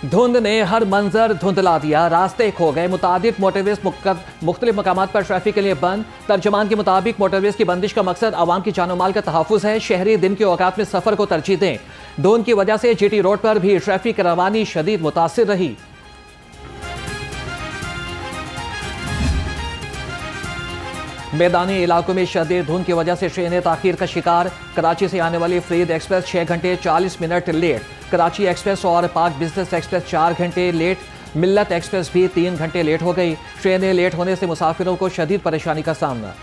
धुंध ने हर मंजर धुंधला दिया, रास्ते खो गए। मुतादिद मोटरवेज मुख्तलिफ मकामात पर ट्रैफिक के लिए बंद। तर्जमान के मुताबिक मोटरवेज की बंदिश का मकसद आवाम की जानो माल का तहफ़्फ़ुज़ है। शहरी दिन के औकात में सफर को तरजीह दें। धुंध की वजह से जीटी रोड पर भी ट्रैफिक रवानी शदीद मुतासिर रही। मैदानी इलाकों में शदीद धुंध की वजह से ट्रेनें ताखीर का शिकार। कराची से आने वाली फरीद एक्सप्रेस 6 घंटे 40 मिनट लेट। कराची एक्सप्रेस और पाक बिजनेस एक्सप्रेस 4 घंटे लेट। मिल्लत एक्सप्रेस भी 3 घंटे लेट हो गई। ट्रेनें लेट होने से मुसाफिरों को शदीद परेशानी का सामना।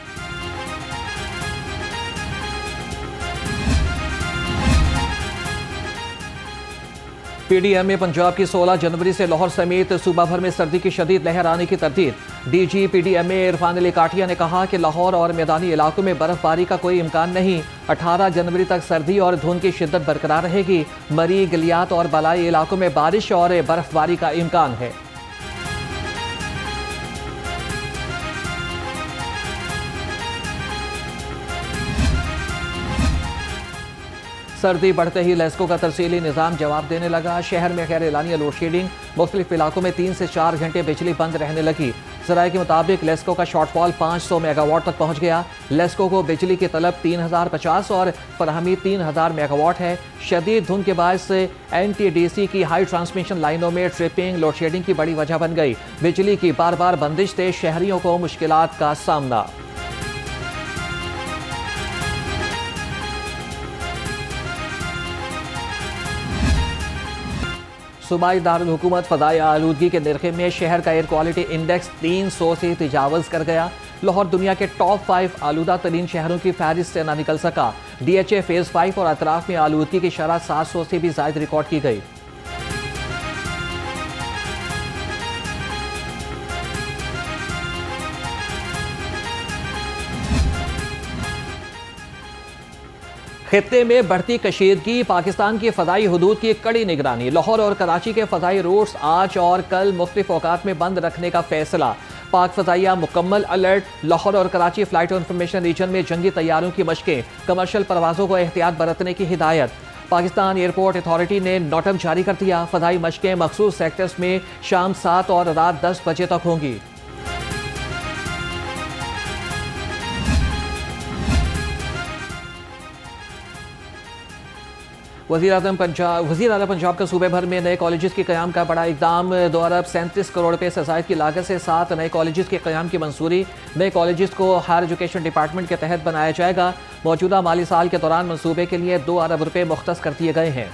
पीडीएमए पंजाब की 16 जनवरी से लाहौर समेत सूबा भर में सर्दी की शदीद लहर आने की तरदीद। डीजी पीडीएमए इरफान अली काटिया ने कहा कि लाहौर और मैदानी इलाकों में बर्फबारी का कोई इम्कान नहीं। 18 जनवरी तक सर्दी और धुंध की शिद्दत बरकरार रहेगी। मरी, गलियात और बलाई इलाकों में बारिश और बर्फबारी का इम्कान है। सर्दी बढ़ते ही लेस्को का तरसीली निज़ाम जवाब देने लगा। शहर में गैर एलानिया लोड शेडिंग। मुख्तलिफ इलाकों में 3 से 4 घंटे बिजली बंद रहने लगी। ज़राए के मुताबिक लेस्को का शॉर्टफॉल 500 मेगावाट तक पहुंच गया। लेस्को को बिजली की तलब 3050 और फराहमी 3000 मेगावाट है। शदीद धुंध के बायस NTDC की हाई ट्रांसमिशन लाइनों में ट्रिपिंग लोड शेडिंग की बड़ी वजह बन गई। बिजली की बार बार बंदिश से शहरियों को मुश्किलात का सामना। सूबाई दारुल हुकूमत फ़ज़ाई आलूदगी के निरखे में शहर का एयर क्वालिटी इंडेक्स 300 से तजावज़ कर गया। लाहौर दुनिया के टॉप 5 आलूदा तरीन शहरों की फहरिस्त से ना निकल सका। DHA फेज़ 5 और अतराफ में आलूदगी की शरह 700 से भी ज़ायद रिकॉर्ड की गई। खित्ते में बढ़ती कशीदगी, पाकिस्तान की फ़ज़ाई हदूद की कड़ी निगरानी। लाहौर और कराची के फ़ज़ाई रूट्स आज और कल मुख्तलिफ औकात में बंद रखने का फैसला। पाक फ़ज़ाइया मुकम्मल अलर्ट। लाहौर और कराची फ़्लाइट इंफॉर्मेशन रीजन में जंगी तैयारों की मशकें। कमर्शियल परवाज़ों को एहतियात बरतने की हिदायत। पाकिस्तान एयरपोर्ट अथॉरिटी ने नोटम जारी कर दिया। फ़ज़ाई मशकें मखसूस सेक्टर्स में शाम 7 और रात 10 बजे तक होंगी। वज़ीर आला पंजाब का सूबे भर में नए कॉलेजेस के क़याम का बड़ा इक़दाम। 2 अरब 37 करोड़ रुपये से ज़ायद की लागत से 7 नए कॉलेजेस के क़याम की मंजूरी। नए कॉलेजेस को हायर एजुकेशन डिपार्टमेंट के तहत बनाया जाएगा। मौजूदा माली साल के दौरान मनसूबे के लिए 2 अरब रुपये मुख्तस कर दिए गए हैं।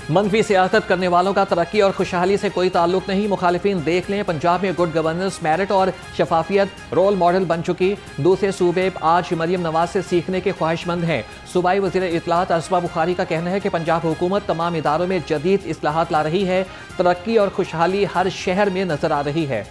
मनफी सियासत करने वालों का तरक्की और खुशहाली से कोई ताल्लुक नहीं। मुखालिफिन देख लें, पंजाब में गुड गवर्नेंस, मेरिट और शफाफियत रोल मॉडल बन चुकी। दूसरे सूबे आज मरियम नवाज से सीखने के ख्वाहिशमंद हैं। सूबाई वज़ीर इत्तलात असमा बुखारी का कहना है कि पंजाब हुकूमत तमाम इदारों में जदीद इस्लाहात ला रही है। तरक्की और खुशहाली हर शहर में नजर आ रही है।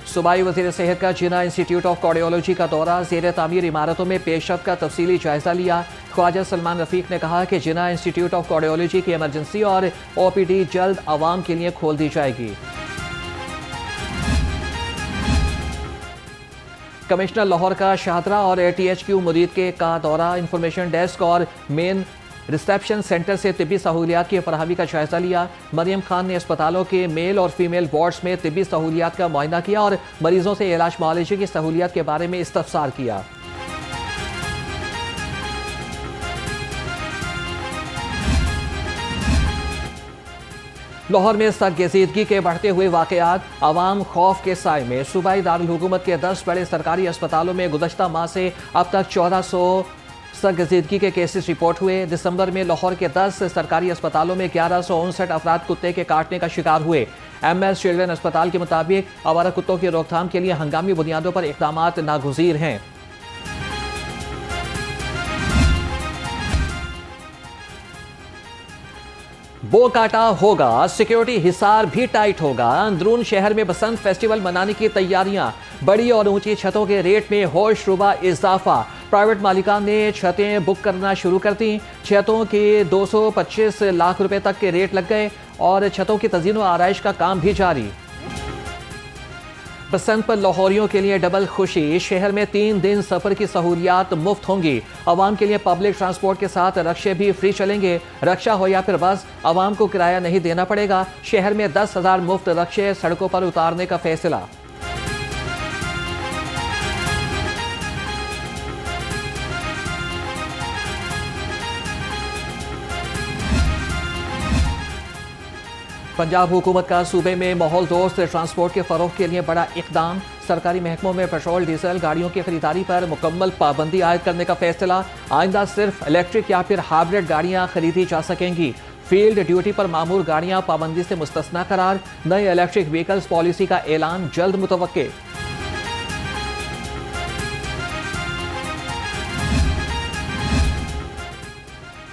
सूबाई वज़ीर सेहत का जिना इंस्टीट्यूट ऑफ कार्डियोलॉजी का दौरा। ज़ेर तामीर इमारतों में पेशरफ्त का तफसीली जायजा लिया। ख्वाजा सलमान रफ़ीक ने कहा कि जिना इंस्टीट्यूट ऑफ कार्डियोलॉजी की एमरजेंसी और OPD जल्द आवाम के लिए खोल दी जाएगी। कमिश्नर लाहौर का शाहदरा और THQ मुरीद का दौरा। इंफॉर्मेशन डेस्क और मेन रिसेप्शन सेंटर से तिब्बी सहूलियात की फराहमी का जायजा लिया। मरियम खान ने अस्पतालों के मेल और फीमेल वार्ड्स में तिब्बी सहूलियात का मुआयना किया और मरीजों से इलाज मुआलजे की सहूलियात के बारे में इस्तफसार किया। लाहौर में सख्त के बढ़ते हुए वाकयात, आवाम खौफ के साए में। सूबाई दारुल हुकूमत के 10 बड़े सरकारी अस्पतालों में गुज़श्ता माह से अब तक 1400 सख्त के केसेस रिपोर्ट हुए। दिसंबर में लाहौर के 10 सरकारी अस्पतालों में 1159 अफराद कुत्ते के काटने का शिकार हुए। MS चिल्ड्रन अस्पताल के मुताबिक आवारा कुत्तों की रोकथाम के लिए हंगामी बुनियादों पर इक़दामात नागुज़ीर हैं। बोकाटा होगा, सिक्योरिटी हिसार भी टाइट होगा। अंदरून शहर में बसंत फेस्टिवल मनाने की तैयारियां। बड़ी और ऊंची छतों के रेट में होश रुबा इजाफा। प्राइवेट मालिकान ने छतें बुक करना शुरू कर दी। छतों के 225 लाख रुपए तक के रेट लग गए और छतों की तज़ीन व आराइश का काम भी जारी। बसंत पर लाहौरियों के लिए डबल खुशी। शहर में 3 दिन सफर की सहूलियात मुफ्त होंगी। आवाम के लिए पब्लिक ट्रांसपोर्ट के साथ रक्शे भी फ्री चलेंगे। रक्षा हो या फिर बस, आवाम को किराया नहीं देना पड़ेगा। शहर में 10,000 मुफ्त रक्शे सड़कों पर उतारने का फैसला। पंजाब हुकूमत का सूबे में माहौल दोस्त ट्रांसपोर्ट के फरोग के लिए बड़ा इकदाम। सरकारी महकमों में पेट्रोल डीजल गाड़ियों की खरीदारी पर मुकम्मल पाबंदी आयद करने का फैसला। आइंदा सिर्फ इलेक्ट्रिक या फिर हाइब्रिड गाड़ियां खरीदी जा सकेंगी। फील्ड ड्यूटी पर मामूर गाड़ियां पाबंदी से मुस्तस्ना करार। नई इलेक्ट्रिक व्हीकल्स पॉलिसी का ऐलान जल्द मुतवक्के।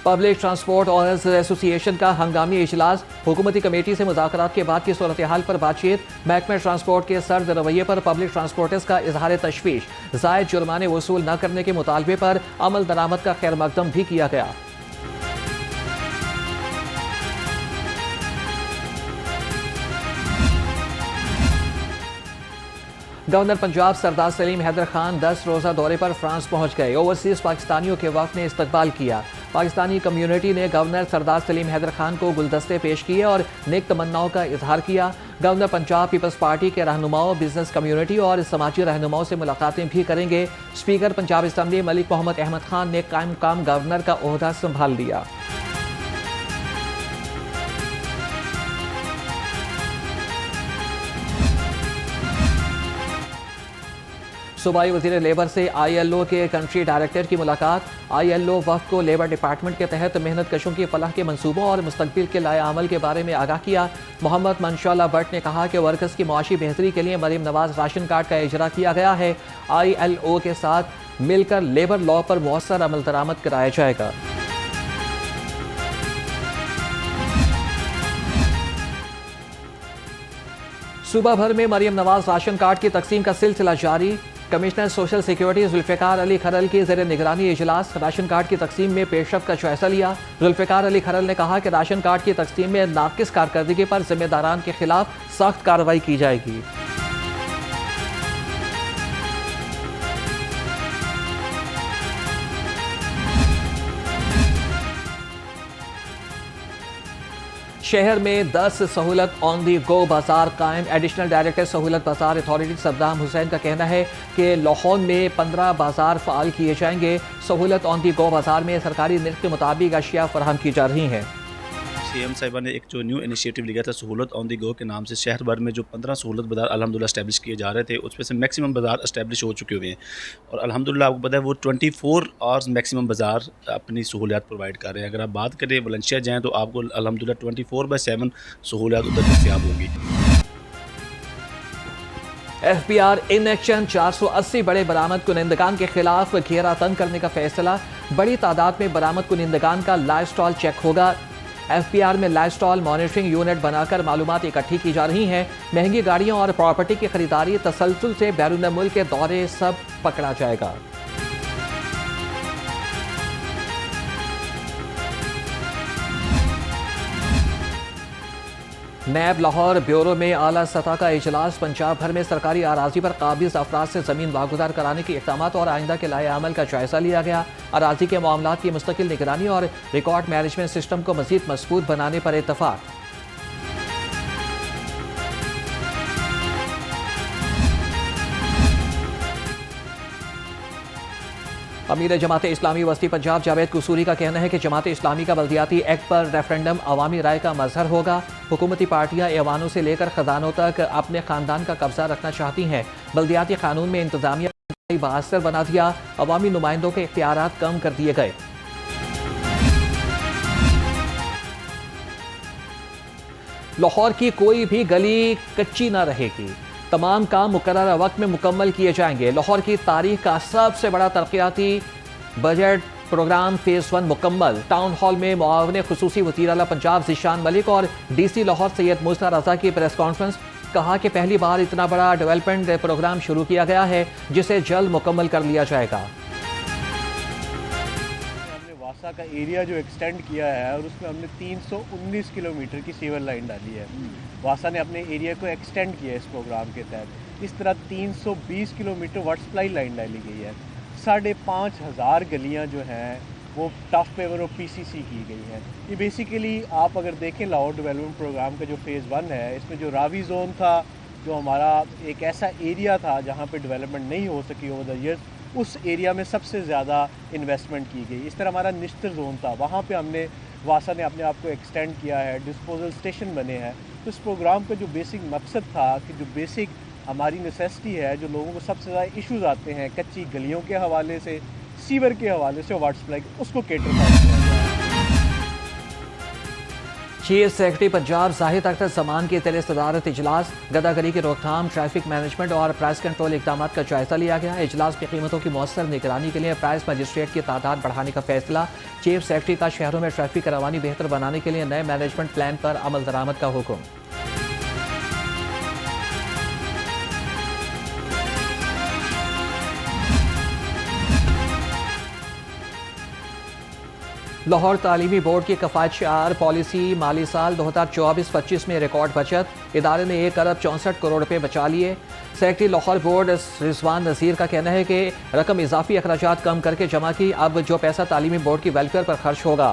पब्लिक ट्रांसपोर्ट ऑनर्स एसोसिएशन का हंगामी इजलास। हुकूमती कमेटी से मुज़ाकरात के बाद की सूरत हाल पर बातचीत। महकमे ट्रांसपोर्ट के सर्द रवैये पर पब्लिक ट्रांसपोर्टर्स का इजहार तशवीश। जायद जुर्माने वसूल न करने के मुतालबे पर अमल दरामद का खैर मकदम भी किया गया। गवर्नर पंजाब सरदार सलीम हैदर खान 10 रोज़ा दौरे पर फ्रांस पहुंच गए। ओवरसीज पाकिस्तानियों के वक्त ने इस्तकबाल किया। पाकिस्तानी कम्युनिटी ने गवर्नर सरदार सलीम हैदर खान को गुलदस्ते पेश किए और नेक तमन्नाओं का इजहार किया। गवर्नर पंजाब पीपल्स पार्टी के रहनुमाओं, बिजनेस कम्युनिटी और समाजी रहनुमाओं से मुलाकातें भी करेंगे। स्पीकर पंजाब असम्बली मलिक मोहम्मद अहमद खान ने कायम मुकाम गवर्नर का ओहदा संभाल लिया। सूबाई वज़ीर लेबर से ILO के कंट्री डायरेक्टर की मुलाकात। ILO वफ़द को लेबर डिपार्टमेंट के तहत मेहनत कशों की फलाह के मंसूबों और मुस्तकबिल के लाए अमल के बारे में आगाह किया। मोहम्मद मंशा भट्ट ने कहा कि वर्कर्स की मुआशी बेहतरी के लिए मरीम नवाज राशन कार्ड का इजरा किया गया है। ILO के साथ मिलकर लेबर लॉ पर मौसर अमल दरामद कराया जाएगा। सूबा भर में मरीम नवाज राशन कार्ड की तकसीम का सिलसिला जारी। Commissioner social security Zulfikar Ali Kharal की ज़ेर निगरानी इजलास। राशन कार्ड की तकसीम में पेशरफ्त का जायजा लिया। जुल्फ़िकार अली खरल ने कहा कि राशन कार्ड की तकसीम में नाकिस कारकर्दगी पर जिम्मेदारान के खिलाफ सख्त कार्रवाई की जाएगी। शहर में 10 सहूलत ऑन दी गो बाजार कायम। एडिशनल डायरेक्टर सहूलत बाजार अथॉरिटी सद्दाम हुसैन का कहना है कि लाहौर में 15 बाजार फ़ाल किए जाएंगे। सहूलत ऑन दी गो बाजार में सरकारी निर्ख के मुताबिक अशिया फराहम की जा रही हैं। CM साहिबा ने एक जो न्यू इनिशिएटिव लिया था सहूलत ऑन दी गो के नाम से, शहर भर में जो 15 सहूलत बाज़ार अल्हम्दुलिल्लाह इस्टेब्लिश किए जा रहे थे, उसमें से मैक्सिमम बाज़ार इस्टेब्लिश हो चुके हुए हैं और अल्हम्दुलिल्लाह आपको पता है वो 24 आवर्स मैक्सिमम बाज़ार अपनी सहूलियात प्रोवाइड कर रहे हैं। अगर आप बात करें वलेंशिया जाएँ तो आपको अल्हम्दुलिल्लाह 24/7 सहूलियात उधर दस्तियाब होंगी। FBR इन एक्शन 480 बड़े बरामद कुनिंदगान के खिलाफ घेरा तंग करने का फैसला। बड़ी तादाद में बरामद कुनिंदगान का लाइव स्टॉल चेक होगा। FBR में लाइव स्टॉल मॉनिटरिंग यूनिट बनाकर मालूमात इकट्ठी की जा रही हैं। महंगी गाड़ियों और प्रॉपर्टी की खरीदारी, तसलसल से बैरून मुल्क के दौरे सब पकड़ा जाएगा। नैब लाहौर ब्यूरो में आला सतह का इजलास। पंजाब भर में सरकारी अराजी पर काबिज अफराद से ज़मीन वागुजार कराने के इक़दाम और आइंदा के लाए अमल का जायजा लिया गया। अराजी के मामलात की मुस्तकिल निगरानी और रिकॉर्ड मैनेजमेंट सिस्टम को मज़ीद मजबूत बनाने पर इत्तफाक। अमीर जमात इस्लामी वस्ती पंजाब जावेद कुसूरी का कहना है कि जमात इस्लामी का बल्दियाती एक्ट पर रेफरेंडम अवामी राय का मजहर होगा। हुकूमती पार्टियां ऐवानों से लेकर खजानों तक अपने खानदान का कब्जा रखना चाहती हैं। बल्दियाती कानून में इंतजामिया बाअसर बना दिया। अवामी नुमाइंदों के इख्तियारात कम कर दिए गए। लाहौर की कोई भी गली कच्ची न रहेगी। तमाम काम मुकर्रर वक्त में मुकम्मल किए जाएंगे। लाहौर की तारीख का सबसे बड़ा तरक्याती बजट प्रोग्राम फेज़ 1 मुकम्मल। टाउन हॉल में मुआवने खुसूसी वज़ीर आला पंजाब ज़ीशान मलिक और DC लाहौर सैयद मूसा रज़ा की प्रेस कॉन्फ्रेंस। कहा कि पहली बार इतना बड़ा डेवलपमेंट प्रोग्राम शुरू किया गया है जिसे जल्द मुकम्मल कर लिया जाएगा। वासा का एरिया जो एक्सटेंड किया है और उसमें हमने 319 किलोमीटर की सीवर लाइन डाली है। वासा ने अपने एरिया को एक्सटेंड किया है इस प्रोग्राम के तहत। इस तरह 320 किलोमीटर वाटर सप्लाई लाइन डाली गई है। 5,500 गलियाँ जो हैं वो टफ पेवर और पीसीसी की गई हैं। ये बेसिकली आप अगर देखें लाहौर डेवलपमेंट प्रोग्राम का जो फ़ेज़ 1 है, इसमें जो रावी जोन था, जो हमारा एक ऐसा एरिया था जहाँ पे डेवलपमेंट नहीं हो सकी ओवर द ईयर्स, उस एरिया में सबसे ज़्यादा इन्वेस्टमेंट की गई। इस तरह हमारा निश्तर जोन था, वहाँ पे हमने वासा ने अपने आप को एक्सटेंड किया है, डिस्पोजल स्टेशन बने हैं। तो इस प्रोग्राम का जो बेसिक मकसद था कि जो बेसिक हमारी नेसेसिटी है, जो लोगों को सबसे ज़्यादा इश्यूज़ आते हैं कच्ची गलियों के हवाले से, सीवर के हवाले से, वाटर सप्लाई, उसको केटर किया जाए। चीफ सेक्रेटरी पंजाब जाहिद अख्तर जमान की तेरे सदारत इजलास, गदागरी की रोकथाम, ट्रैफिक मैनेजमेंट और प्राइस कंट्रोल इकदाम का जायजा लिया गया। इजलास की कीमतों की मौसर निगरानी के लिए प्राइस मजिस्ट्रेट की तादाद बढ़ाने का फैसला। चीफ सेक्रेटरी का शहरों में ट्रैफिक रवानी बेहतर बनाने के लिए नए मैनेजमेंट प्लान पर अमल दरामद का हुक्म। लाहौर तालीमी बोर्ड की कफ़ायत पॉलिसी माली साल 2024-25 में रिकॉर्ड बचत, इदारे ने 1 अरब 64 करोड़ रुपए बचा लिए। सेक्रेटरी लाहौर बोर्ड रिजवान नज़ीर का कहना है कि रकम इजाफी अखराजात कम करके जमा की, अब जो पैसा तालीमी बोर्ड की वेलफेयर पर खर्च होगा।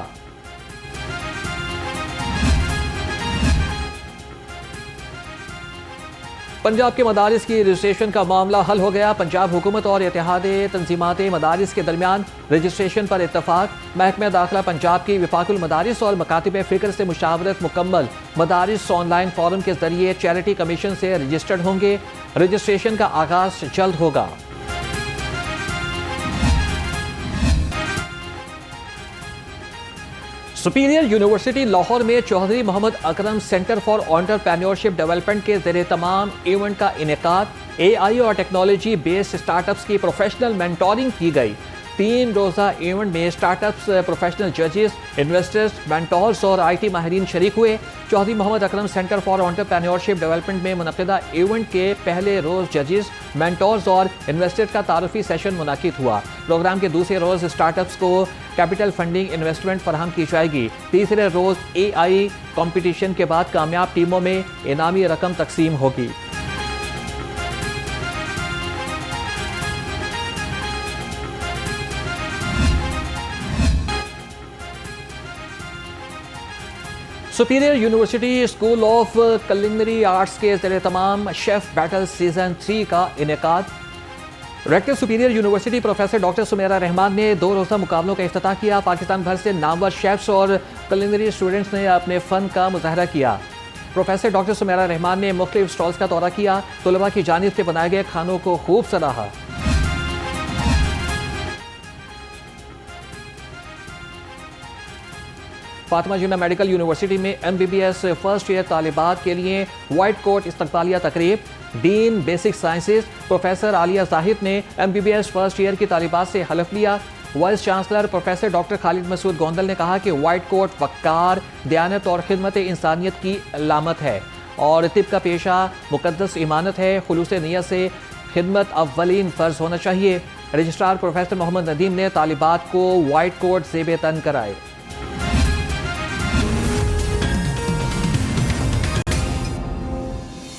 पंजाब के मदारिस की रजिस्ट्रेशन का मामला हल हो गया। पंजाब हुकूमत और इत्तेहाद तंजीमात मदारिस के दरमियान रजिस्ट्रेशन पर इत्तफाक। महकमा दाखिला पंजाब की वफाकुल मदारिस और मकातिब फ़िक्र से मुशावरत मुकम्मल। मदारिस ऑनलाइन फॉर्म के जरिए चैरिटी कमीशन से रजिस्टर्ड होंगे। रजिस्ट्रेशन का आगाज जल्द होगा। सुपीरियर यूनिवर्सिटी लाहौर में Chaudhary Mohammad Akram centre for entrepreneurship development के ज़ेरे तमाम इवेंट का इनेकाद। AI और टेक्नोलॉजी बेस्ड स्टार्टअप्स की प्रोफेशनल मेंटोरिंग की गई। 3 रोज़ा इवेंट में स्टार्टअप्स, प्रोफेशनल जजेस, इन्वेस्टर्स, मेंटोर्स और IT माहिरीन शरीक हुए। Chaudhary Mohammad Akram centre for entrepreneurship development में मुनक़िदा इवेंट के पहले रोज़ जजेस, मेंटोर्स और इन्वेस्टर्स का तारुफी सेशन मुनाकिद हुआ। प्रोग्राम के दूसरे रोज़ स्टार्टअप्स को कैपिटल फंडिंग इन्वेस्टमेंट फराहम की जाएगी। तीसरे रोज़ AI कंपटीशन के बाद कामयाब टीमों में इनामी रकम तकसीम होगी। Superior University School of Culinary Arts के ज़ेरे तमाम शेफ बैटल सीजन 3 का इनेकाद। Rector Superior University professor doctor Sumaira Rehman ने 2 रोज़ा मुकाबलों का इफ्तिताह किया। पाकिस्तान भर से नामवर शेफ्स और कुलिनरी स्टूडेंट्स ने अपने फ़न का मुजाहरा किया। प्रोफेसर डॉक्टर सुमेरा रहमान ने मुख्तलिफ स्टॉल्स का दौरा किया, तलबा की जानिब से बनाए गए खानों को खूब सराहा। फातिमा जिन्ना मेडिकल यूनिवर्सिटी में MBBS फर्स्ट ईयर तालिबात के लिए वाइट कोट इस्तकबालिया तकरीब। Dean basic sciences professor Aliya Zahid ने MBBS फर्स्ट ईयर की तालिबात से हलफ लिया। Vice chancellor professor doctor Khalid Masood Gondal ने कहा कि वाइट कोट वक़ार, दयानत और खिदमत इंसानियत की अलामत है और तिब का पेशा मुकद्दस इमानत है। खुलूस नियत से खिदमत अव्वलीन फ़र्ज होना चाहिए। रजिस्ट्रार प्रोफेसर मोहम्मद नदीम ने तालिबात को वाइट कोट ज़ेब तन कराए।